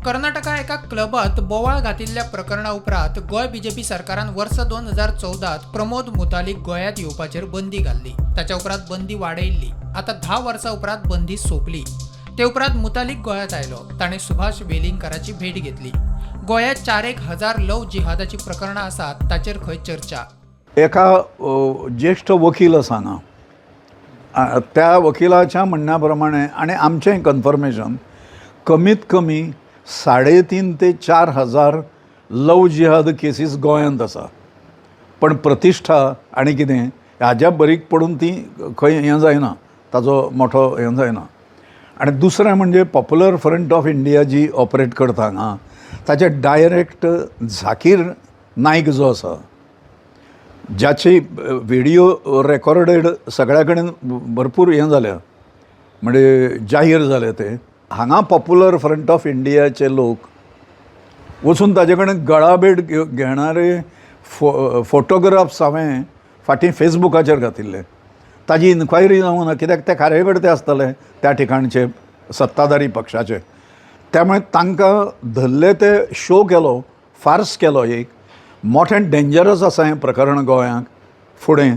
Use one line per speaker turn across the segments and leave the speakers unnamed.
कर्नाटका एका क्लबात बोवाळ घातिल्ल्या प्रकरणा उपरांत गोय बीजेपी सरकारान वर्स 2014 प्रमोद मुतालिक गोंयांत येवपाचेर बंदी घाल्ली। ताच्या उपरांत बंदी वाडयल्ली। आता 10 वर्सां उपरांत बंदी सोंपली। ते उपरांत मुतालिक गोंयांत आयलो। ताणें सुभाष वेलिंगकाराची भेट घेतली। गोंयांत 4,000 लव जिहादाची प्रकरणां आसात, ताचेर खंय चर्चा।
एका ज्येष्ठ वकील आसा हांगा, त्या वकिलाच्या म्हणण्याप्रमाणे आणि आमचें कन्फर्मेशन कमीत कमी 3.5 ते 4,000 लव जिहाद केसीस गोंयांत आसा। पण प्रतिश्ठा आनी कितें हाज्या बरीक पडून ती खंय हें जायना, ताजो मोठो हें जायना। आनी दुसरें म्हणजे पॉप्युलर फ्रंट ऑफ इंडिया जी ऑपरेट करता हांगा, ताचे डायरेक्ट झाकीर नायक जो आसा, ज्याची व्हिडिओ रेकॉर्डेड सगळ्या कडेन भरपूर हें जाल्या, म्हणजे जाहीर जाले ते। हांगा पॉप्युलर फ्रंट ऑफ इंडियाचे लोक वचून ताजे कडेन गळाभेट घेणारे फोटोग्राफ्स हांवें फाटीं फेसबुकाचेर घातिल्ले। ताजी इन्क्वायरी जावना, कित्याक ते कार्यकर्ते आसतले त्या ठिकाणचे सत्ताधारी पक्षाचे। त्यामुळे तांकां धरले ते शो केलो, फार्स केलो एक। मोठें डेंजरस आसा हें प्रकरण गोंयांक फुडें।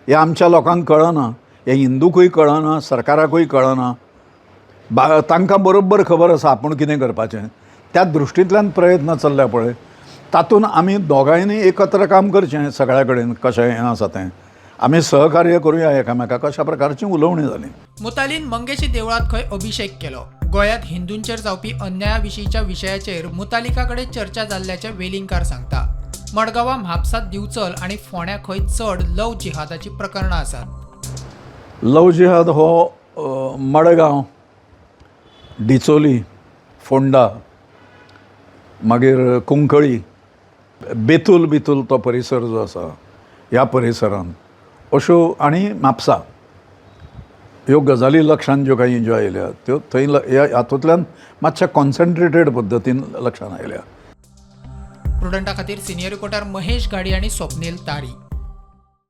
हें आमच्या लोकांक कळना, हें हिंदूकूय कळना, सरकाराकूय कळना। तांकां बरोबर खबर आसा आपूण कितें करपाचें। त्या दृश्टींतल्यान प्रयत्न चल्ल्या पळय, तातूंत आमी दोगांयनी एकत्र काम करचें। सगळ्या कडेन कशें हें आसा तें आमी सहकार्य करुया एकामेकाक, अशा प्रकारची उलोवणी जाली।
मुतालीन मंगेशी देवळांत खंय अभिषेक केलो। गोंयांत हिंदूंचेर जावपी अन्याया विशींच्या विशयाचेर मुतालिका कडेन चर्चा जाल्ल्याचें वेलिंगकार सांगता। मडगांवां, म्हापसांत दिवचल आनी फोंड्या खंय चड लव जिहादाची प्रकरणां आसात।
लव जिहाद हो मडगांव, डिचोली, फोंडा, मागीर कुंकळी, बेतूल तो परिसर जो आसा, ह्या परिसरांत अश्यो आनी म्हापसा ह्यो गजाली लक्षांत ज्यो काही ज्यो आयल्या त्यो थंय हातूंतल्यान मातशा कॉन्सन्ट्रेटेड पद्दतीन लक्षांत आयल्या।
प्रुडंटा खातीर सिनियर रिपोर्टर महेश गाडी आनी स्वप्नील तारी।